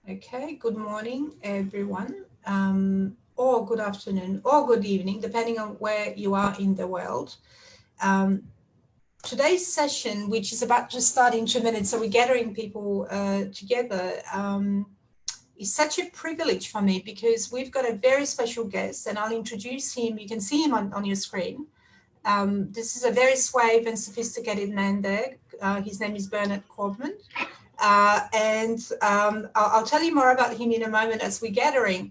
Okay, good morning, everyone, or good afternoon, or good evening, depending on where you are in the world. Um, Today's session, which is about to start in 2 minutes, so we're gathering people together, is such a privilege for me because we've got a very special guest, and I'll introduce him. You can see him on your screen. This is a very suave and sophisticated man there. His name is Bernard Korbman. I'll tell you more about him in a moment as we're gathering.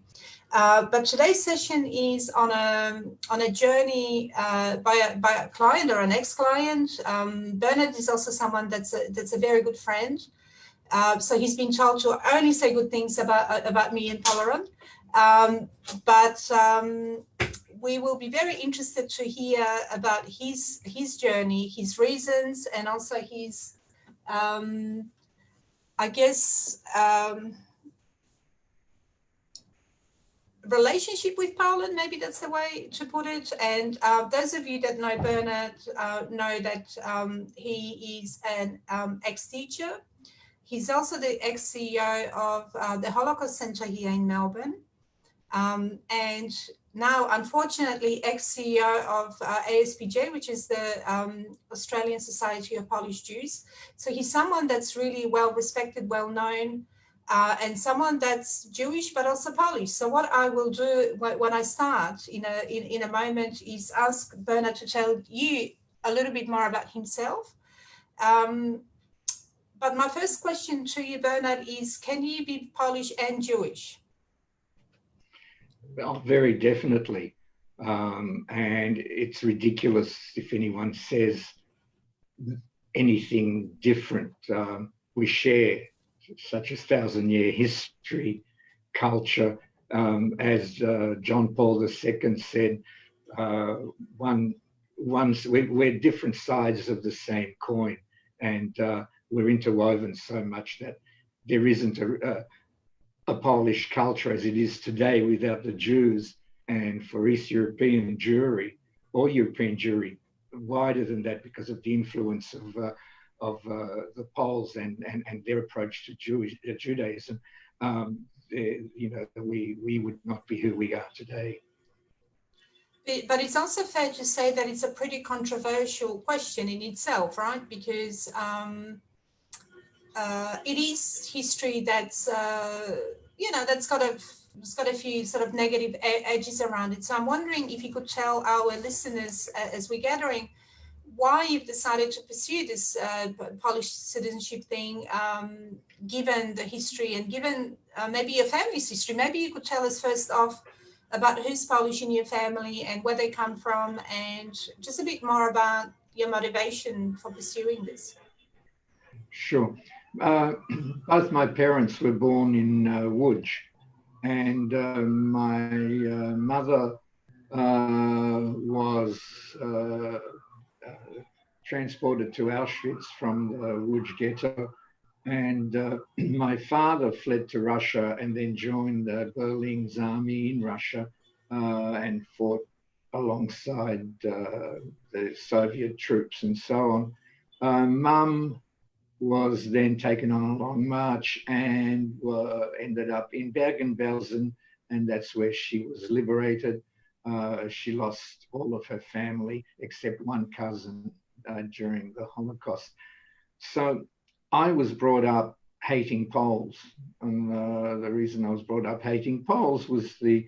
But today's session is on a journey by a client or an ex-client. Bernard is also someone that's a very good friend. So he's been told to only say good things about me and Polaron. We will be very interested to hear about his journey, his reasons, and also his relationship with Poland, maybe that's the way to put it. And those of you that know Bernard know that he is an ex-teacher. He's also the ex-CEO of the Holocaust Centre here in Melbourne. And now, unfortunately, ex-CEO of ASPJ, which is the Australian Society of Polish Jews. So he's someone that's really well-respected, well-known, and someone that's Jewish, but also Polish. So what I will do when I start in a moment is ask Bernard to tell you a little bit more about himself. But my first question to you, Bernard, is can you be Polish and Jewish? Well, very definitely. And it's ridiculous if anyone says anything different. We share such a 1,000-year history, culture. As John Paul II said, we're different sides of the same coin, and we're interwoven so much that there isn't a Polish culture as it is today without the Jews. And for East European Jewry, or European Jewry, wider than that because of the influence of the Poles and their approach to Judaism, we would not be who we are today. But it's also fair to say that it's a pretty controversial question in itself, right? Because it is history that's that's got a few sort of negative edges around it. So I'm wondering if you could tell our listeners as we're gathering why you've decided to pursue this Polish citizenship thing, given the history and given maybe your family's history. Maybe you could tell us first off about who's Polish in your family and where they come from, and just a bit more about your motivation for pursuing this. Sure. Both my parents were born in Łódź, and my mother was transported to Auschwitz from the Łódź ghetto, and my father fled to Russia and then joined Berlin's army in Russia and fought alongside the Soviet troops and so on. Mum was then taken on a long march and ended up in Bergen-Belsen, and that's where she was liberated. She lost all of her family except one cousin during the Holocaust. So I was brought up hating Poles, and the reason I was brought up hating Poles was the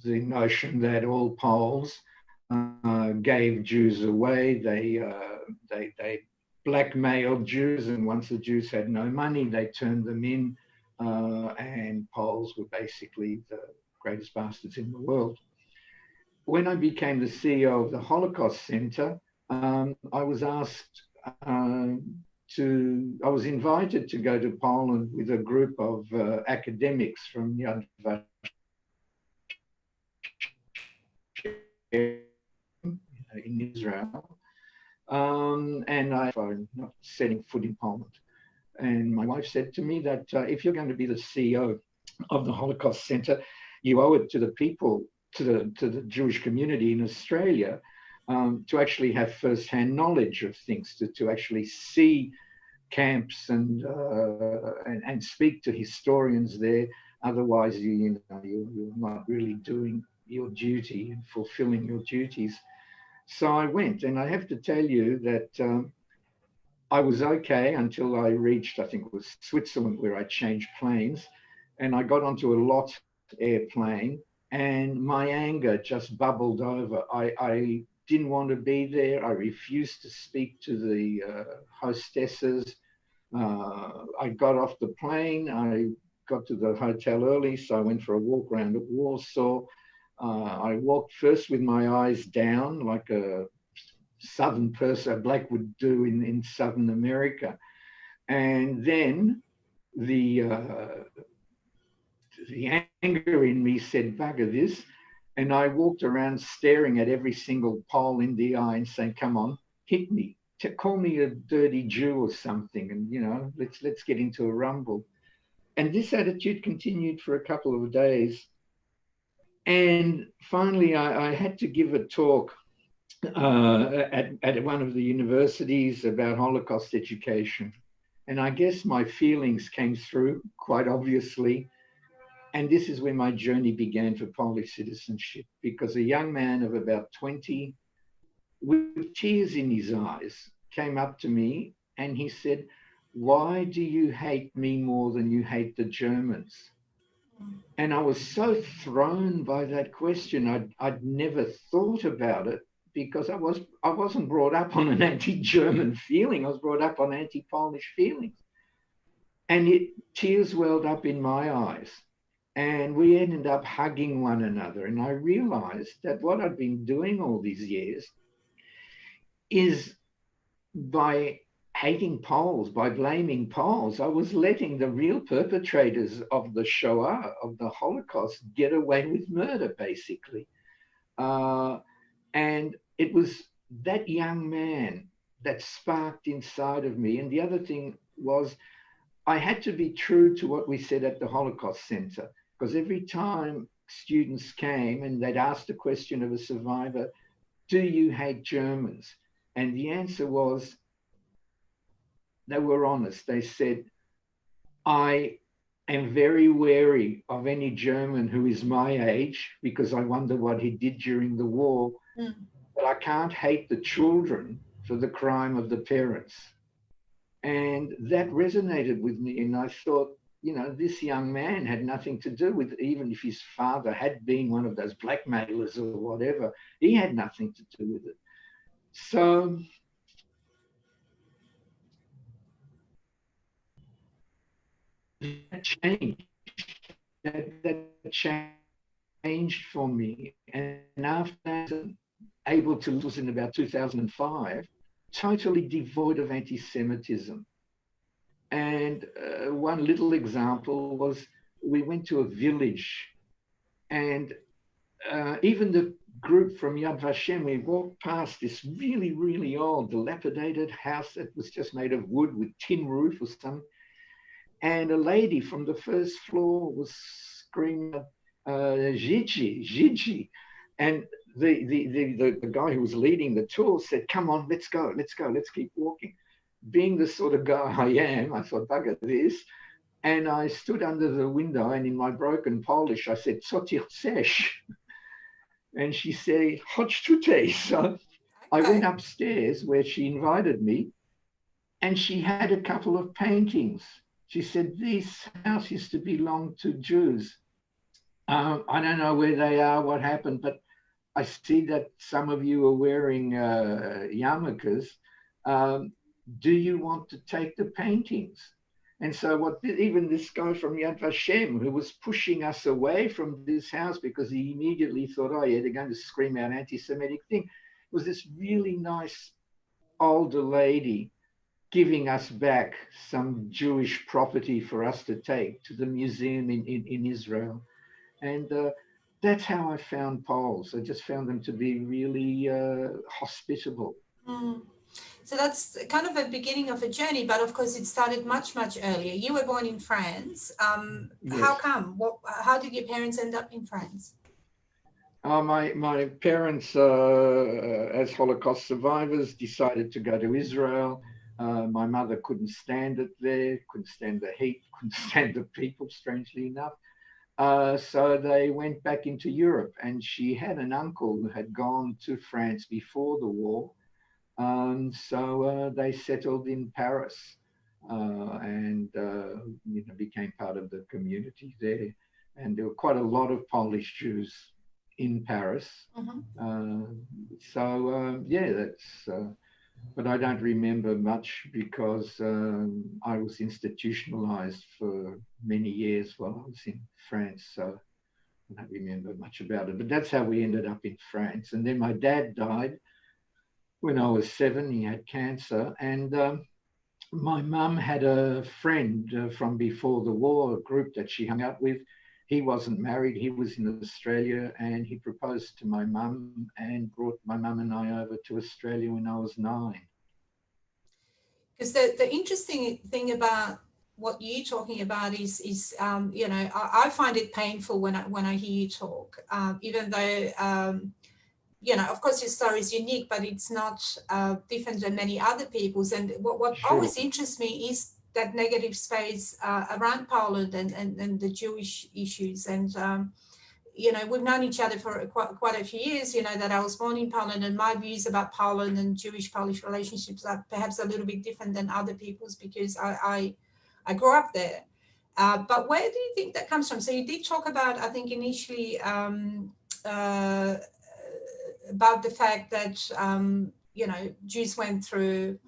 notion that all Poles gave Jews away. They blackmailed Jews, and once the Jews had no money, they turned them in, and Poles were basically the greatest bastards in the world. When I became the CEO of the Holocaust Centre, I was invited to go to Poland with a group of academics from Yad Vashem in Israel. And I'm not setting foot in Poland. And my wife said to me that if you're going to be the CEO of the Holocaust Centre, you owe it to the people, to the Jewish community in Australia, to actually have first-hand knowledge of things, to actually see camps and speak to historians there. Otherwise, you're not really doing your duty and fulfilling your duties. So I went, and I have to tell you that I was okay until I reached, I think it was Switzerland, where I changed planes, and I got onto a LOT airplane, and my anger just bubbled over. I didn't want to be there. I refused to speak to the hostesses. I got off the plane. I got to the hotel early, so I went for a walk around at Warsaw. I walked first with my eyes down, like a southern person, a black would do in Southern America. And then the anger in me said, bugger this. And I walked around staring at every single Pole in the eye and saying, come on, hit me. Call me a dirty Jew or something. And, you know, let's get into a rumble. And this attitude continued for a couple of days. And finally, I had to give a talk at one of the universities about Holocaust education. And I guess my feelings came through quite obviously. And this is where my journey began for Polish citizenship, because a young man of about 20 with tears in his eyes came up to me and he said, why do you hate me more than you hate the Germans? And I was so thrown by that question. I'd never thought about it because I wasn't brought up on an anti-German feeling. I was brought up on anti-Polish feelings. And tears welled up in my eyes. And we ended up hugging one another. And I realized that what I'd been doing all these years is by hating Poles, by blaming Poles, I was letting the real perpetrators of the Shoah, of the Holocaust, get away with murder, basically. And it was that young man that sparked inside of me. And the other thing was I had to be true to what we said at the Holocaust Center, because every time students came and they'd ask the question of a survivor, do you hate Germans? And the answer was, they were honest. They said, I am very wary of any German who is my age because I wonder what he did during the war, but I can't hate the children for the crime of the parents. And that resonated with me. And I thought, you know, this young man had nothing to do with, even if his father had been one of those blackmailers or whatever, he had nothing to do with it. So that changed. That changed for me. And after that, able to lose in about 2005, totally devoid of anti-Semitism. And one little example was we went to a village and even the group from Yad Vashem, we walked past this really, really old, dilapidated house that was just made of wood with tin roof or something. And a lady from the first floor was screaming, Gigi, Gigi. And the guy who was leading the tour said, come on, let's go, let's keep walking. Being the sort of guy I am, I thought, bugger this. And I stood under the window and in my broken Polish, I said, co ty chcesz? And she said, chodź tutaj. So I went upstairs where she invited me and she had a couple of paintings. She said, this house used to belong to Jews. I don't know where they are, what happened, but I see that some of you are wearing yarmulkes. Do you want to take the paintings? And so even this guy from Yad Vashem, who was pushing us away from this house because he immediately thought, oh yeah, they're going to scream out anti-Semitic thing, was this really nice older lady giving us back some Jewish property for us to take to the museum in Israel. And that's how I found Poles. I just found them to be really hospitable. Mm. So that's kind of a beginning of a journey, but of course it started much, much earlier. You were born in France. Yes. How come? How did your parents end up in France? My parents, as Holocaust survivors, decided to go to Israel. My mother couldn't stand it there, couldn't stand the heat, couldn't stand the people, strangely enough. So they went back into Europe, and she had an uncle who had gone to France before the war. So they settled in Paris and became part of the community there. And there were quite a lot of Polish Jews in Paris. Yeah, that's. But I don't remember much because I was institutionalized for many years while I was in France. So I don't remember much about it. But that's how we ended up in France. And then my dad died when I was 7. He had cancer. And my mum had a friend from before the war, a group that she hung out with. He wasn't married. He was in Australia, and he proposed to my mum and brought my mum and I over to Australia when I was 9. Because the interesting thing about what you're talking about is I find it painful when I hear you talk, even though of course your story is unique, but it's not different than many other people's. And what Sure. always interests me is that negative space around Poland and the Jewish issues. And we've known each other for quite a few years, that I was born in Poland, and my views about Poland and Jewish-Polish relationships are perhaps a little bit different than other people's because I grew up there. But where do you think that comes from? So you did talk about, I think initially, about the fact that, Jews went through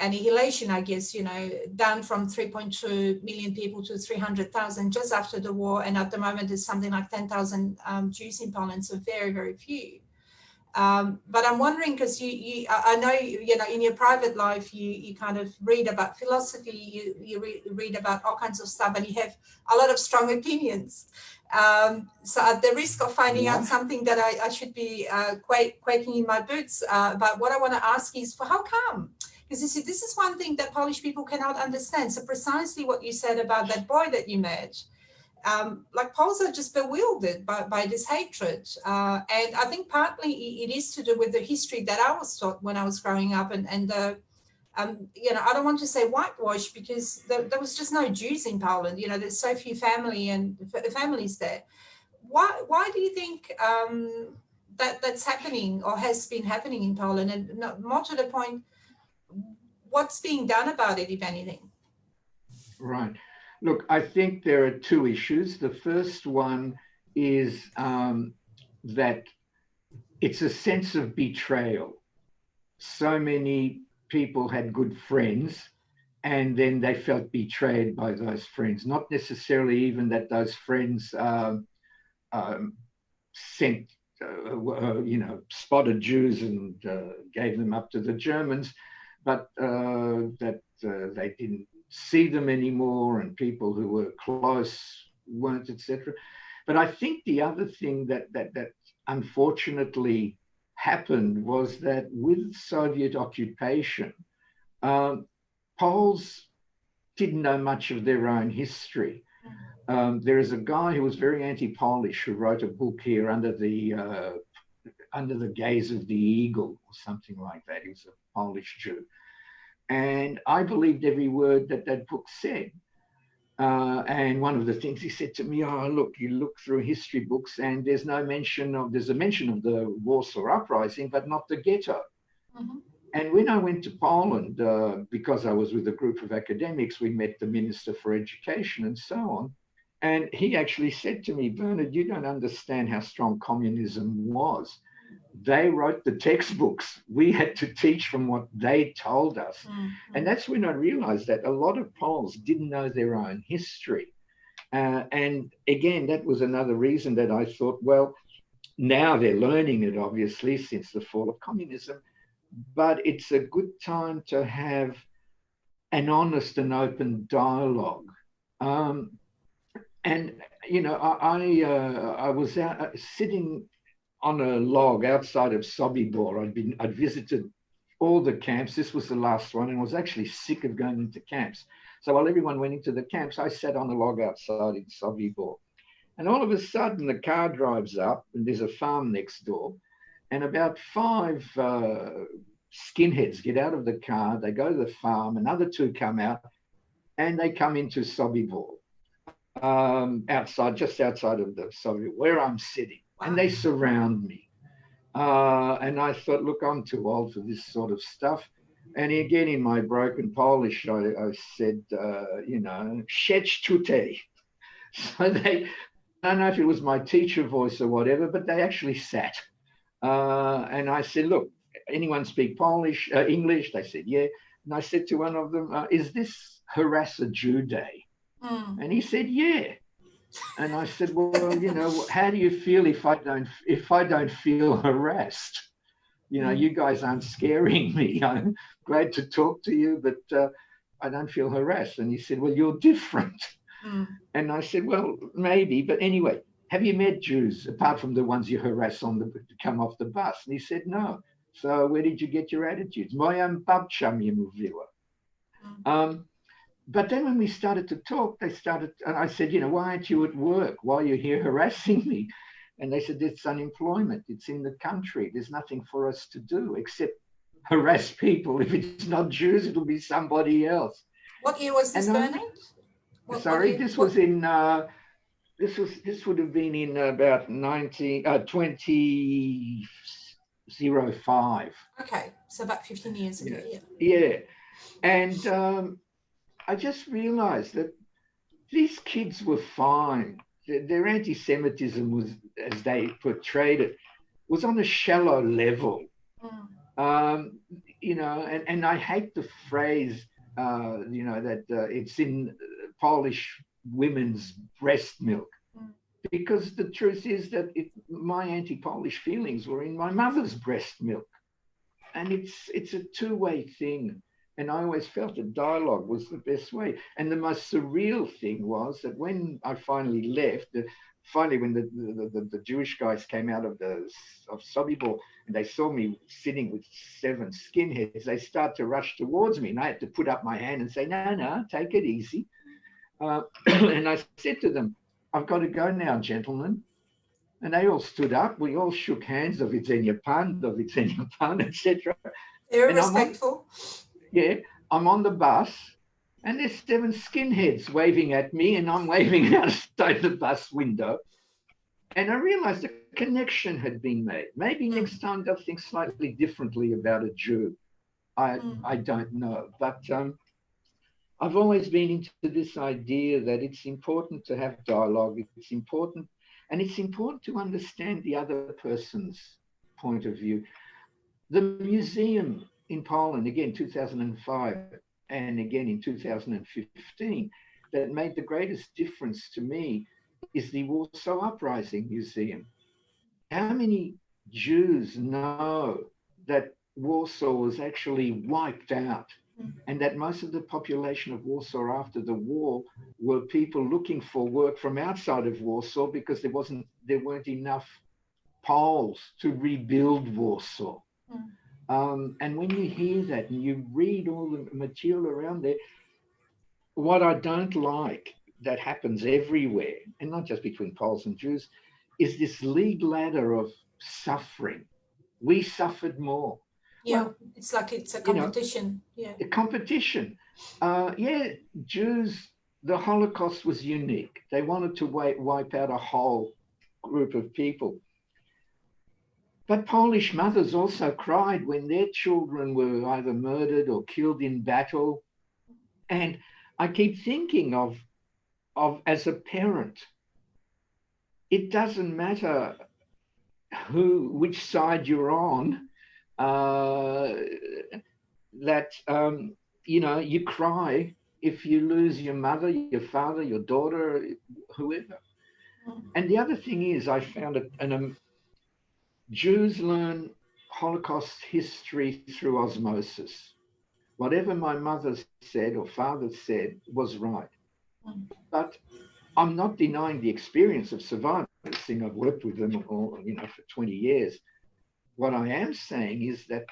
annihilation, I guess, down from 3.2 million people to 300,000 just after the war. And at the moment, there's something like 10,000 Jews in Poland, so very, very few. But I'm wondering, because I know, in your private life, you kind of read about philosophy, you read about all kinds of stuff, and you have a lot of strong opinions. So at the risk of finding out something that I should be quaking in my boots about, what I want to ask is, for how come? Because you see, this is one thing that Polish people cannot understand. So precisely what you said about that boy that you met, like Poles are just bewildered by this hatred. And I think partly it is to do with the history that I was taught when I was growing up. And I don't want to say whitewash because there was just no Jews in Poland. There's so few families there. Why do you think that's happening or has been happening in Poland? And more to the point, what's being done about it, if anything? Right. Look, I think there are 2 issues. The first one is that it's a sense of betrayal. So many people had good friends, and then they felt betrayed by those friends. Not necessarily even that those friends sent, spotted Jews and gave them up to the Germans, but that they didn't see them anymore, and people who were close weren't, etc. But I think the other thing that unfortunately happened was that with Soviet occupation, Poles didn't know much of their own history. There is a guy who was very anti-Polish who wrote a book here under the gaze of the eagle or something like that. He was a Polish Jew. And I believed every word that book said. And one of the things he said to me, look, you look through history books and there's a mention of the Warsaw Uprising, but not the ghetto. Mm-hmm. And when I went to Poland, because I was with a group of academics, we met the Minister for Education and so on. And he actually said to me, Bernard, you don't understand how strong communism was. They wrote the textbooks. We had to teach from what they told us. Mm-hmm. And that's when I realized that a lot of Poles didn't know their own history. And again, that was another reason that I thought, well, now they're learning it, obviously, since the fall of communism. But it's a good time to have an honest and open dialogue. And, I was out sitting on a log outside of Sobibor. I'd visited all the camps. This was the last one, and I was actually sick of going into camps. So while everyone went into the camps, I sat on a log outside in Sobibor. And all of a sudden, the car drives up, and there's a farm next door. And about 5 skinheads get out of the car, they go to the farm, another two come out, and they come into Sobibor, just outside of the Sobibor, where I'm sitting, and they surround me. And I thought, look, I'm too old for this sort of stuff. And again, in my broken Polish, I said, siedź tutaj. So I don't know if it was my teacher voice or whatever, but they actually sat. And I said, look, anyone speak English? They said, yeah. And I said to one of them, is this Harass a Jew Day? And he said, yeah. And I said, well, how do you feel if I don't feel harassed? You guys aren't scaring me. I'm glad to talk to you, but I don't feel harassed. And he said, well, you're different. And I said, well, maybe. But anyway, have you met Jews apart from the ones you harass to come off the bus? And he said, no. So where did you get your attitudes? Moja babcia mi mówiła. But then when we started to talk, and I said, why aren't you at work? Why are you here harassing me? And they said, it's unemployment. It's in the country. There's nothing for us to do except harass people. If it's not Jews, it'll be somebody else. What year was this, Bernard? This was in, this would have been in about 2005. Okay, so about 15 years ago, Yeah. And I just realized that these kids were fine. Their anti-Semitism was, as they portrayed it, was on a shallow level. And I hate the phrase, that it's in Polish women's breast milk, because the truth is that my anti-Polish feelings were in my mother's breast milk, and it's a two-way thing. And I always felt that dialogue was the best way. And the most surreal thing was that when I finally left, when the Jewish guys came out of Sobibor and they saw me sitting with 7 skinheads, they started to rush towards me. And I had to put up my hand and say, no, take it easy. And I said to them, I've got to go now, gentlemen. And they all stood up. We all shook hands, do widzenia pan, etc. Very respectful. I'm on the bus and there's 7 skinheads waving at me and I'm waving outside the bus window. And I realized a connection had been made. Maybe next time they'll think slightly differently about a Jew. I don't know. But I've always been into this idea that it's important to have dialogue. It's important to understand the other person's point of view. The museum in Poland, again, 2005, and again in 2015, that made the greatest difference to me is the Warsaw Uprising Museum. How many Jews know that Warsaw was actually wiped out and that most of the population of Warsaw after the war were people looking for work from outside of Warsaw because there weren't enough Poles to rebuild Warsaw? And when you hear that and you read all the material around there, what I don't like that happens everywhere, and not just between Poles and Jews, is this league ladder of suffering. We suffered more. Yeah, well, it's like it's a competition. A competition. Jews, the Holocaust was unique. They wanted to wipe out a whole group of people. But Polish mothers also cried when their children were either murdered or killed in battle. And I keep thinking of as a parent, it doesn't matter which side you're on, you cry if you lose your mother, your father, your daughter, whoever. And the other thing is, I found it, Jews learn Holocaust history through osmosis. Whatever my mother said or father said was right. But I'm not denying the experience of survivors, seeing I've worked with them for 20 years. What I am saying is that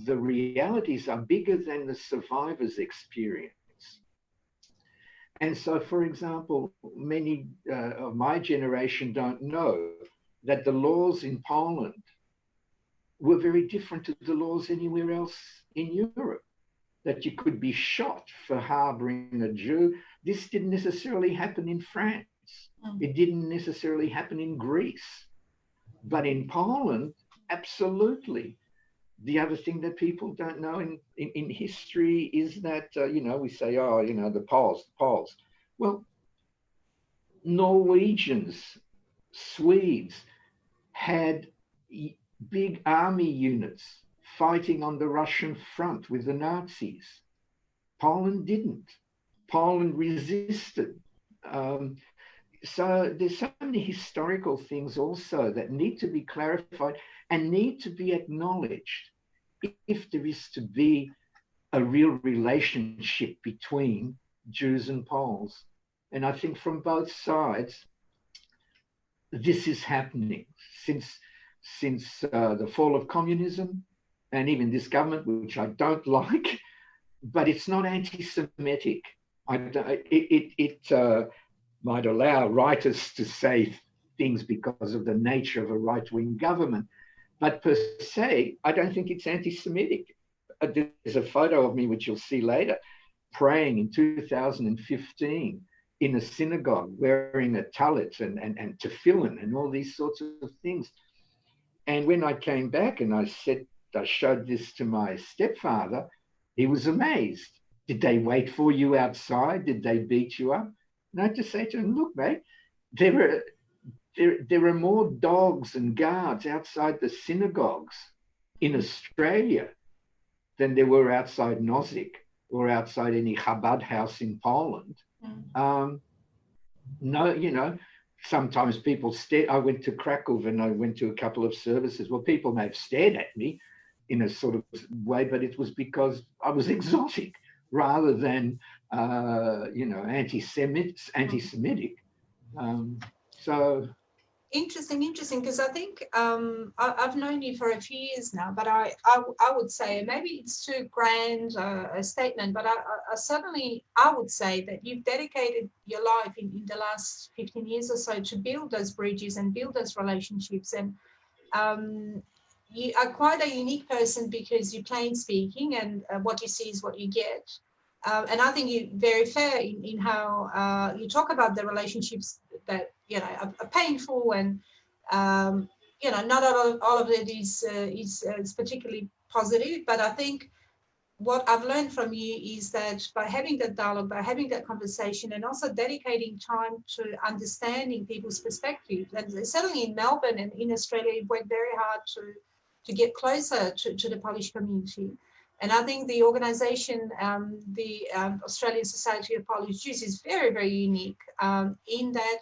the realities are bigger than the survivor's experience. And so, for example, many of my generation don't know that the laws in Poland were very different to the laws anywhere else in Europe. That you could be shot for harboring a Jew. This didn't necessarily happen in France. It didn't necessarily happen in Greece. But in Poland, absolutely. The other thing that people don't know in history is that, we say, oh, the Poles. Well, Norwegians, Swedes had big army units fighting on the Russian front with the Nazis. Poland didn't. Poland resisted. So there's so many historical things also that need to be clarified and need to be acknowledged if there is to be a real relationship between Jews and Poles. And I think from both sides, this is happening since the fall of communism, and even this government, which I don't like, but it's not anti-Semitic. It might allow writers to say things because of the nature of a right-wing government, but per se, I don't think it's anti-Semitic. There's a photo of me, which you'll see later, praying in 2015 in a synagogue, wearing a talit and tefillin and all these sorts of things. And when I came back and I showed this to my stepfather, he was amazed. Did they wait for you outside? Did they beat you up? And I just say to him, look, mate, there are more dogs and guards outside the synagogues in Australia than there were outside Nozick or outside any Chabad house in Poland. No, sometimes people stare. I went to Krakow and I went to a couple of services. Well, people may have stared at me in a sort of way, but it was because I was exotic rather than, anti-Semitic. So interesting, because I think I've known you for a few years now, but I would say, maybe it's too grand a statement, but I would say that you've dedicated your life in the last 15 years or so to build those bridges and build those relationships. And you are quite a unique person because you're plain speaking, and what you see is what you get. And I think you're very fair in how you talk about the relationships that are painful, and not all of it is particularly positive. But I think what I've learned from you is that by having that dialogue, by having that conversation, and also dedicating time to understanding people's perspectives, and certainly in Melbourne and in Australia, you've worked very hard to get closer to the Polish community. And I think the organisation, the Australian Society of Polish Jews, is very, very unique in that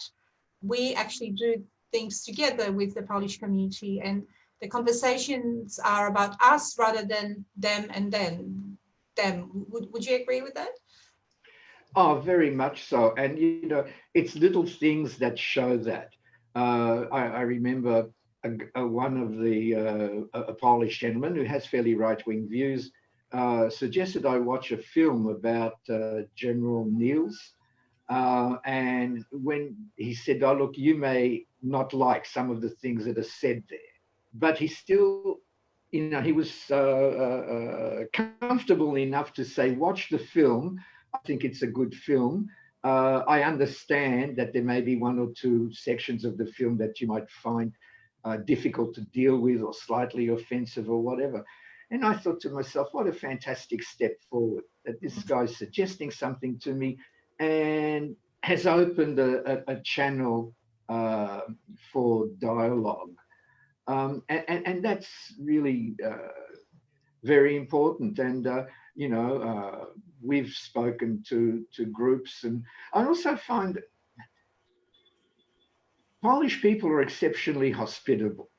we actually do things together with the Polish community, and the conversations are about us rather than them and then them. Would you agree with that? Oh, very much so. And, it's little things that show that. I remember one of a Polish gentleman who has fairly right-wing views suggested I watch a film about General Niels. And when he said, oh, look, you may not like some of the things that are said there, but he still, he was comfortable enough to say, watch the film. I think it's a good film. I understand that there may be one or two sections of the film that you might find difficult to deal with or slightly offensive or whatever. And I thought to myself, what a fantastic step forward that this guy's suggesting something to me and has opened a channel for dialogue. And that's really very important. And, we've spoken to groups. And I also find Polish people are exceptionally hospitable.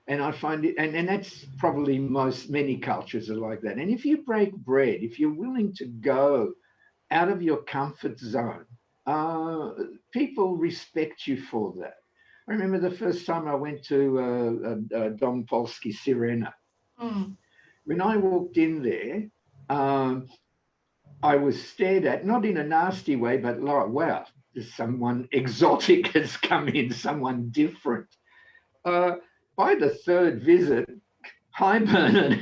And I find it, and that's probably many cultures are like that. And if you break bread, if you're willing to go out of your comfort zone, people respect you for that. I remember the first time I went to Dom Polski Sirena. When I walked in there, I was stared at, not in a nasty way, but like, wow, there's someone exotic has come in, someone different. By the third visit, hi Bernard,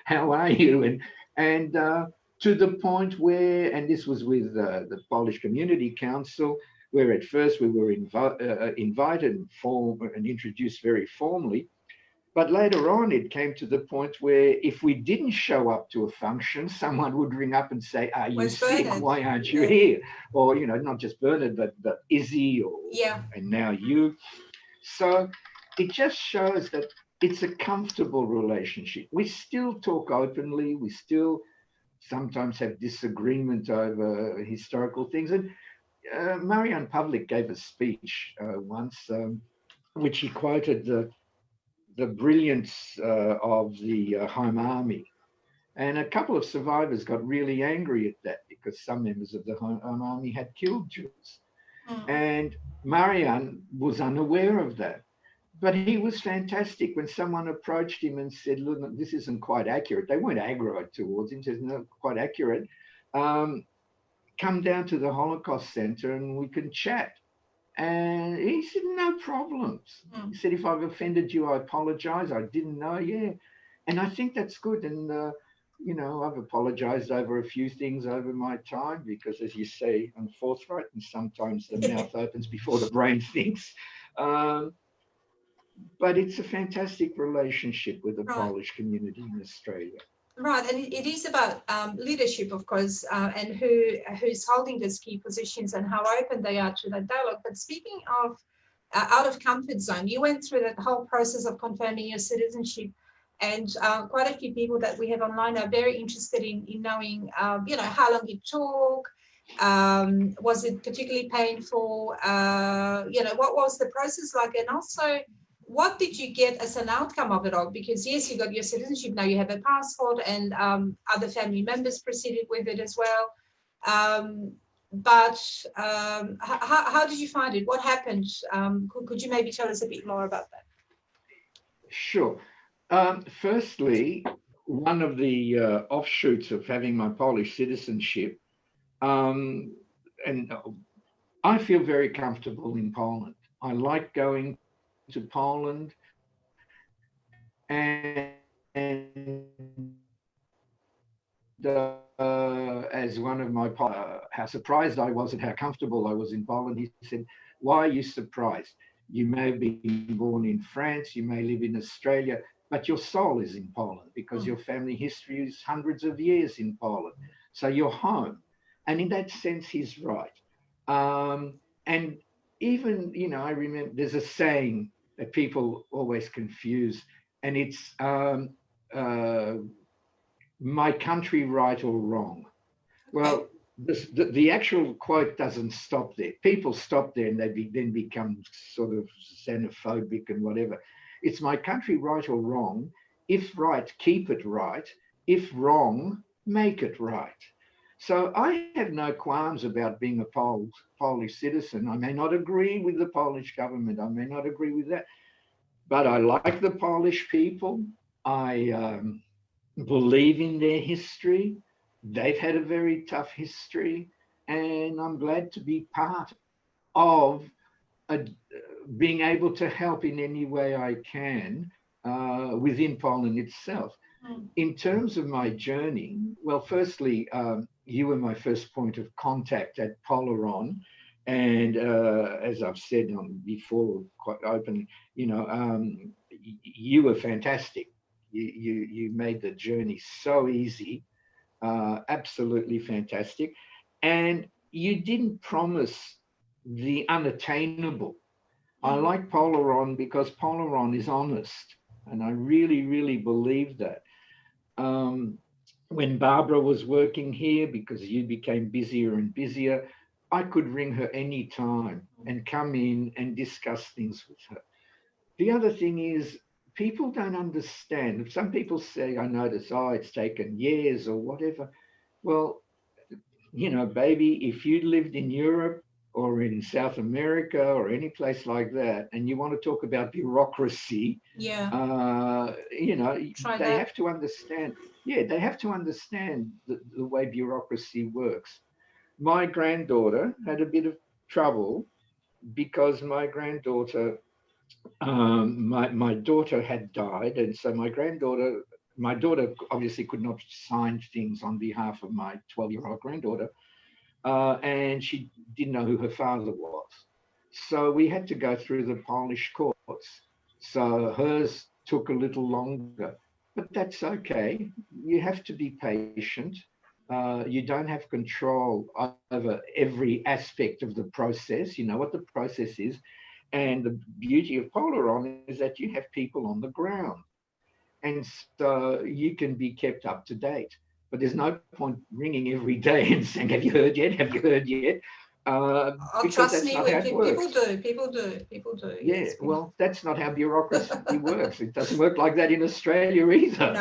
how are you? And to the point where, and this was with the Polish Community Council, where at first we were invited and introduced very formally. But later on, it came to the point where if we didn't show up to a function, someone would ring up and say, "Are you Where's sick? Bernard? Why aren't you Yeah. here?" Or, not just Bernard, but Izzy, or Yeah. and now you. So it just shows that it's a comfortable relationship. We still talk openly. We still sometimes have disagreement over historical things. And Marianne Pavlik gave a speech once, which he quoted the brilliance of the Home Army. And a couple of survivors got really angry at that because some members of the Home Army had killed Jews. And Marianne was unaware of that. But he was fantastic. When someone approached him and said, "Look, this isn't quite accurate," they weren't aggro towards him, he said, "No, quite accurate. Come down to the Holocaust Center and we can chat." And he said, "No problems." He said, "If I've offended you, I apologize. I didn't know." Yeah. And I think that's good. And, I've apologized over a few things over my time because, as you say, I'm forthright and sometimes the mouth opens before the brain thinks. But it's a fantastic relationship with the Polish community in Australia. Right, and it is about leadership, of course, and who's holding those key positions and how open they are to that dialogue. But speaking of out of comfort zone, you went through that whole process of confirming your citizenship, and quite a few people that we have online are very interested in knowing, how long it took. Was it particularly painful? What was the process like, and also, what did you get as an outcome of it all? Because yes, you got your citizenship, now you have a passport, and other family members proceeded with it as well. But how did you find it? What happened? Could you maybe tell us a bit more about that? Sure. Firstly, one of the offshoots of having my Polish citizenship, and I feel very comfortable in Poland. I like going to Poland, and as one of my how surprised I was at how comfortable I was in Poland. He said, "Why are you surprised? You may have been born in France, you may live in Australia, but your soul is in Poland because your family history is hundreds of years in Poland. So you're home." And in that sense, he's right. And even, I remember there's a saying that people always confuse, and it's "my country right or wrong." Well, the actual quote doesn't stop there. People stop there and they then become sort of xenophobic and whatever. It's "my country right or wrong. If right, keep it right. If wrong, make it right." So I have no qualms about being a Polish citizen. I may not agree with the Polish government. I may not agree with that. But I like the Polish people. I believe in their history. They've had a very tough history, and I'm glad to be part of being able to help in any way I can within Poland itself. In terms of my journey, well, firstly, you were my first point of contact at Polaron. And as I've said before, quite openly, you were fantastic. You made the journey so easy, absolutely fantastic. And you didn't promise the unattainable. I like Polaron because Polaron is honest. And I really, really believe that. When Barbara was working here, because you became busier and busier, I could ring her any time and come in and discuss things with her. The other thing is, people don't understand. Some people say, I notice, "Oh, it's taken years," or whatever. Well, baby, if you lived in Europe or in South America or any place like that, and you want to talk about bureaucracy, they have to understand. Yeah, they have to understand the way bureaucracy works. My granddaughter had a bit of trouble because my granddaughter my daughter had died, and so my daughter obviously could not sign things on behalf of my 12-year-old granddaughter, and she didn't know who her father was. So we had to go through the Polish courts. So hers took a little longer, but that's okay. You have to be patient. You don't have control over every aspect of the process. You know what the process is. And the beauty of Polaron is that you have people on the ground. And so you can be kept up to date. But there's no point ringing every day and saying, "Have you heard yet? Have you heard yet?" Oh, Because trust that's me, not how it works. People do. Yeah, Yes. well, that's not how bureaucracy works. It doesn't work like that in Australia either.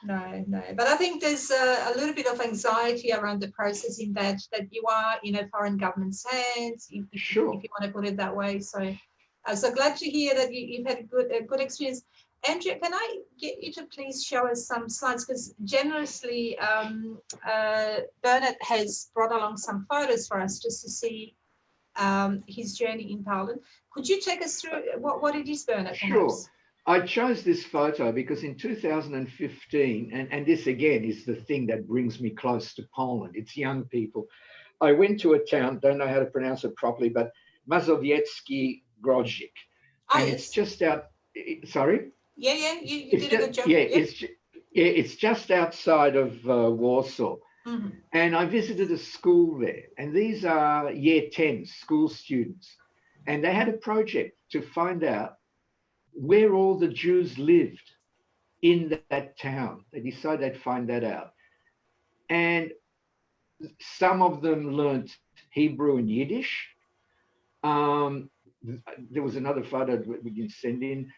No. But I think there's a little bit of anxiety around the process in that you are in a foreign government's hands, Sure. if you want to put it that way. So, so glad to hear that you've had a good experience. Andrea, can I get you to please show us some slides? Because generously, Bernard has brought along some photos for us just to see his journey in Poland. Could you take us through what it is, Bernard, perhaps? Sure. I chose this photo because in 2015, and this again is the thing that brings me close to Poland, it's young people. I went to a town, don't know how to pronounce it properly, but Mazowiecki Grodzic. And yes. It's just out, sorry? Yeah, you did a good job. Yeah, it's just outside of Warsaw. Mm-hmm. And I visited a school there, and these are year 10 school students. And they had a project to find out where all the Jews lived in that town. They decided they'd find that out. And some of them learnt Hebrew and Yiddish. There was another photo we can send in.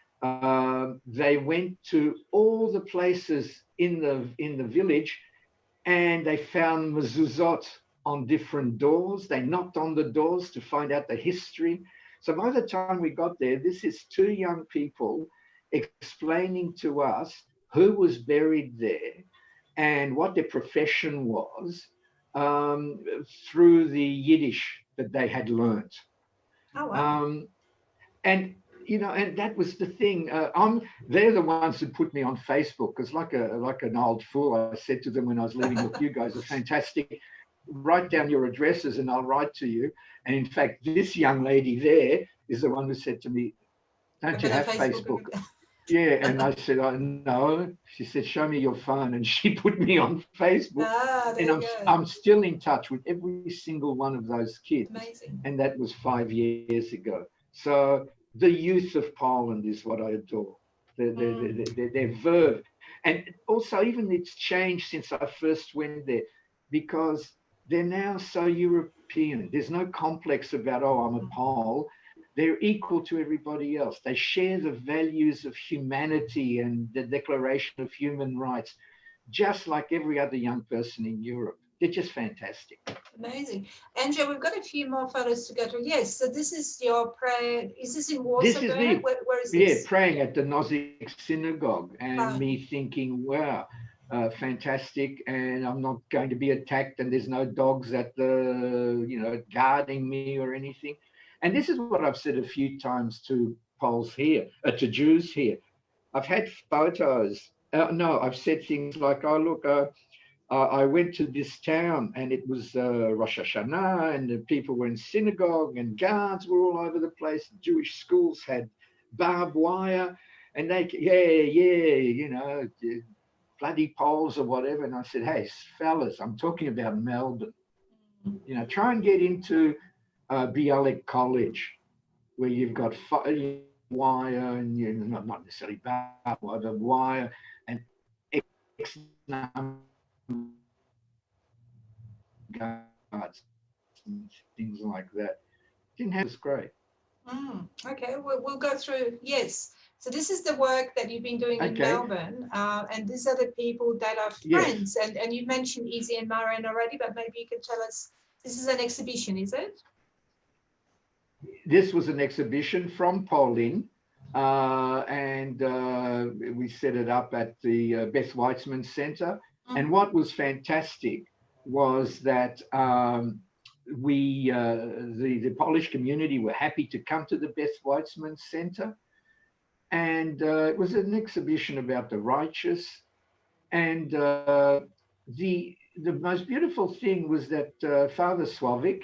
They went to all the places in the village, and they found mezuzot on different doors. They knocked on the doors to find out the history. So by the time we got there, this is two young people explaining to us who was buried there and what their profession was through the Yiddish that they had learnt. Oh, wow. And and that was the thing. They're the ones who put me on Facebook because, like an old fool, I said to them when I was leaving, "Look, you guys are fantastic. Write down your addresses, and I'll write to you." And in fact, this young lady there is the one who said to me, "Don't you have Facebook?" Yeah, and I said, "Oh, no." She said, "Show me your phone," and she put me on Facebook. And I'm still in touch with every single one of those kids. Amazing. And that was 5 years ago. So the youth of Poland is what I adore. Their verve. And also, even it's changed since I first went there because they're now so European. There's no complex about, "Oh, I'm a Pole." They're equal to everybody else. They share the values of humanity and the Declaration of Human Rights, just like every other young person in Europe. They're just fantastic. Amazing. Andrea, we've got a few more photos to go through. Yes, so this is your prayer. Is this in Warsaw? This is me. Where is this? Yeah, praying at the Nozick synagogue and me thinking, wow, fantastic. And I'm not going to be attacked and there's no dogs at the, guarding me or anything. And this is what I've said a few times to Poles here, to Jews here. I've had photos. No, I've said things like, "Oh, look, I went to this town and it was Rosh Hashanah and the people were in synagogue and guards were all over the place. Jewish schools had barbed wire and they, bloody Poles or whatever." And I said, "Hey, fellas, I'm talking about Melbourne. Try and get into Bialik College where you've got wire and not necessarily barbed wire, but wire and X guards and things like that." Didn't have this great. Okay, we'll go through. Yes. So this is the work that you've been doing in Melbourne, and these are the people that are friends. Yes. And you mentioned Izzy and Marian already, but maybe you can tell us, this is an exhibition, is it? This was an exhibition from Poland, and we set it up at the Beth Weitzman Center. And what was fantastic was that the Polish community were happy to come to the Beth Weitzman Center. And it was an exhibition about the righteous. And the most beautiful thing was that Father Slavik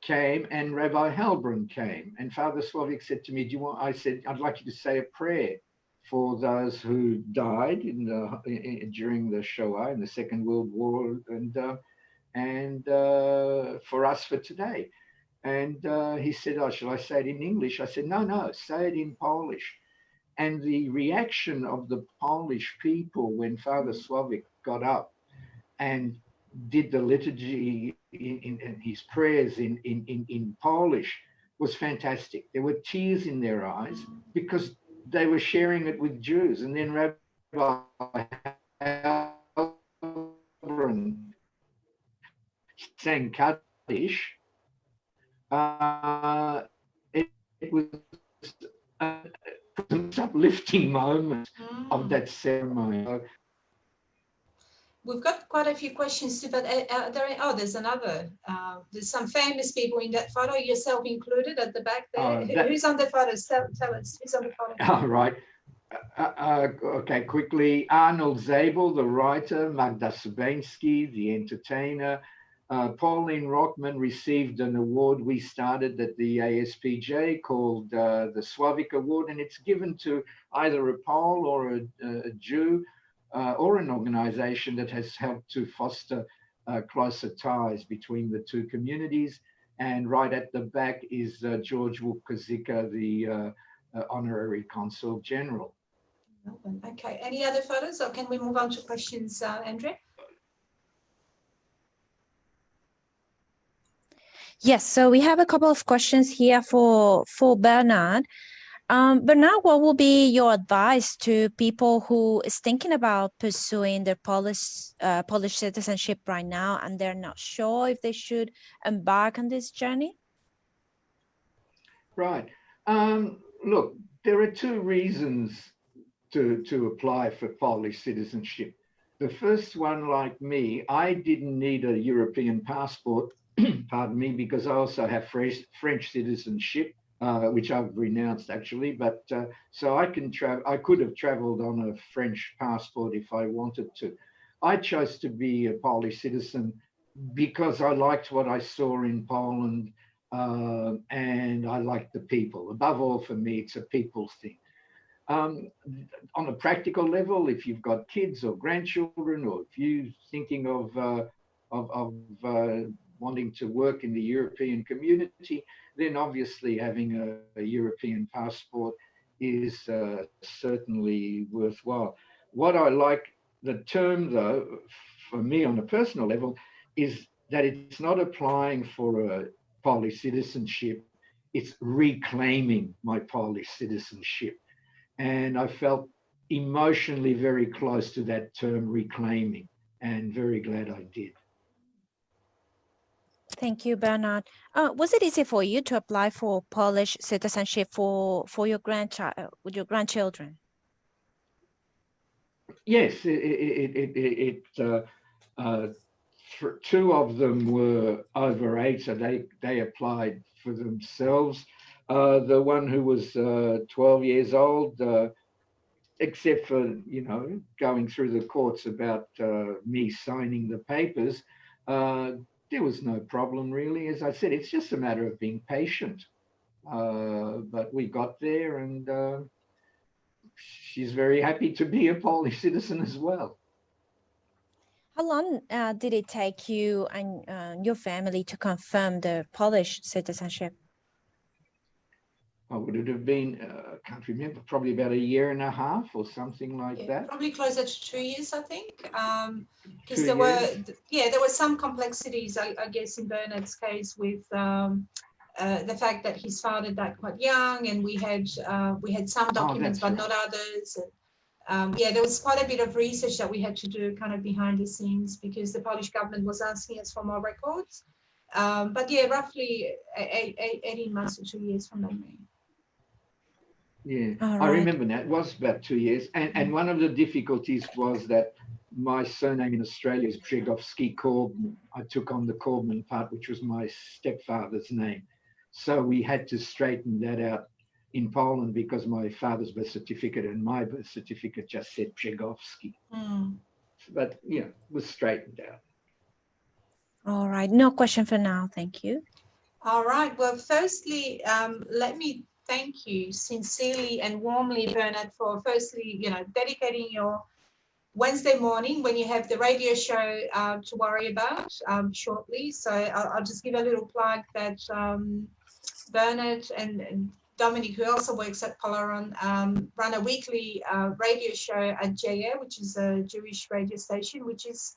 came and Rabbi Halbrun came. And Father Slavik said to me, "Do you want?" I said, "I'd like you to say a prayer for those who died during the Shoah in the Second World War, and for us for today." And he said, "Oh, shall I say it in English?" I said, "No, no, say it in Polish." And the reaction of the Polish people when Father Slavik got up and did the liturgy in his prayers in Polish was fantastic. There were tears in their eyes because they were sharing it with Jews. And then Rabbi Halbrun sang Kaddish. It was an uplifting moment of that ceremony. We've got quite a few questions too, but there's another. There's some famous people in that photo, yourself included at the back there. Who's on the photo? Tell us, who's on the photo? All right. Okay, quickly. Arnold Zabel, the writer, Magda Subensky, the entertainer. Pauline Rockman received an award we started at the ASPJ called the Slovak Award, and it's given to either a Pole or a Jew or an organization that has helped to foster closer ties between the two communities. And right at the back is George Wukazika, the Honorary Consul General. Okay, any other photos, or can we move on to questions, Andrea? Yes, so we have a couple of questions here for Bernard. Bernard, what will be your advice to people who is thinking about pursuing their Polish citizenship right now and they're not sure if they should embark on this journey? Right. Look, there are two reasons to apply for Polish citizenship. The first one, like me, I didn't need a European passport, pardon me, because I also have French citizenship, which I've renounced actually. But so I could have traveled on a French passport if I wanted to. I chose to be a Polish citizen because I liked what I saw in Poland, and I liked the people. Above all, for me, it's a people thing. On a practical level, if you've got kids or grandchildren, or if you're thinking of wanting to work in the European community, then obviously having a European passport is certainly worthwhile. What I like the term, though, for me on a personal level, is that it's not applying for a Polish citizenship, it's reclaiming my Polish citizenship. And I felt emotionally very close to that term, reclaiming, and very glad I did. Thank you, Bernard. Was it easy for you to apply for Polish citizenship for your with your grandchildren? Yes, two of them were over 8, so they applied for themselves. The one who was 12 years old, except for, going through the courts about me signing the papers, there was no problem really. As I said, it's just a matter of being patient. But we got there, and she's very happy to be a Polish citizen as well. How long did it take you and your family to confirm the Polish citizenship? Would it have been, I can't remember, probably about 1.5 years or something like that? Probably closer to 2 years, I think. Because there were some complexities, I guess, in Bernard's case with the fact that his father died quite young, and we had some documents, but not others. And, there was quite a bit of research that we had to do kind of behind the scenes because the Polish government was asking us for more records. But roughly 18 months or 2 years from memory. Yeah, right. I remember now. It was about 2 years. And one of the difficulties was that my surname in Australia is Bregovsky Korbman. I took on the Korbman part, which was my stepfather's name. So we had to straighten that out in Poland because my father's birth certificate and my birth certificate just said Brzegowski. But, you know, it was straightened out. All right. No question for now. Thank you. All right. Well, firstly, let me thank you sincerely and warmly, Bernard, for firstly, you know, dedicating your Wednesday morning when you have the radio show to worry about shortly. So I'll just give a little plug that Bernard and Dominic, who also works at Polaron, run a weekly radio show at JR, which is a Jewish radio station, which is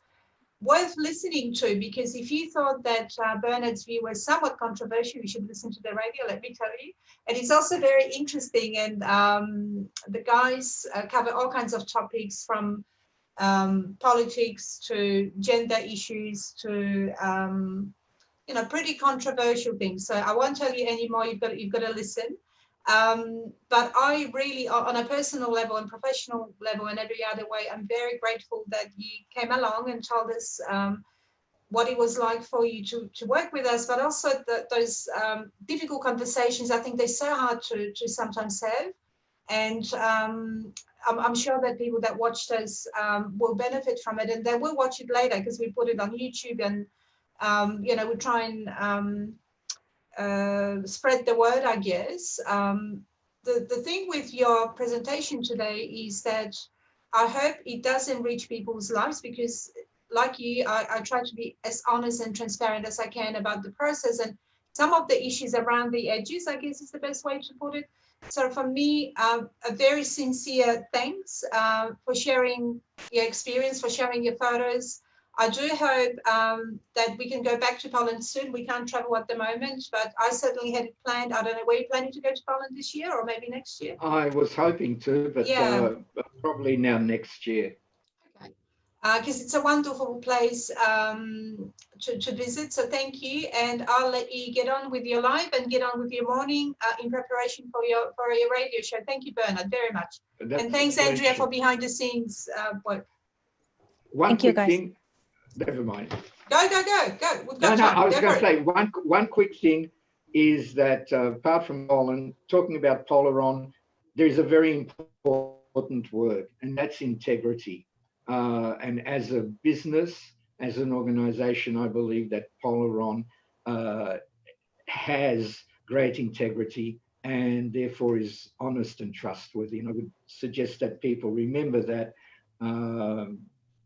worth listening to, because if you thought that Bernard's view was somewhat controversial, you should listen to the radio, let me tell you. And it's also very interesting, and the guys cover all kinds of topics from politics to gender issues to you know, pretty controversial things. So I won't tell you anymore. You've got to listen. But I really, on a personal level and professional level and every other way, I'm very grateful that you came along and told us what it was like for you to work with us, but also those difficult conversations. I think they're so hard to sometimes have. And I'm sure that people that watched us will benefit from it, and they will watch it later because we put it on YouTube, and you know, we try and spread the word, I guess. The thing with your presentation today is that I hope it does enrich people's lives, because like you, I try to be as honest and transparent as I can about the process, and some of the issues around the edges, I guess is the best way to put it. So for me, a very sincere thanks for sharing your experience, for sharing your photos. I do hope that we can go back to Poland soon. We can't travel at the moment, but I certainly had it planned. I don't know, were you planning to go to Poland this year or maybe next year? I was hoping to, but yeah. Probably now next year. Okay, because it's a wonderful place to visit. So thank you, and I'll let you get on with your life and get on with your morning in preparation for your radio show. Thank you, Bernard, very much. And thanks, Andrea, for behind the scenes work. Thank you, guys. Thing. Never mind. Go. We've got no, time. I was going to say one quick thing is that apart from Poland, talking about Polaron, there is a very important word, and that's integrity. And as a business, as an organization, I believe that Polaron has great integrity and therefore is honest and trustworthy. And I would suggest that people remember that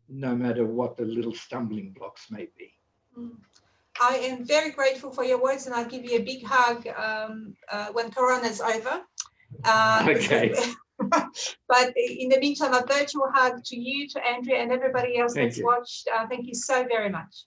no matter what the little stumbling blocks may be. I am very grateful for your words, and I'll give you a big hug when Corona is over. Okay. But in the meantime, a virtual hug to you, to Andrea, and everybody else that's watched. Thank you so very much.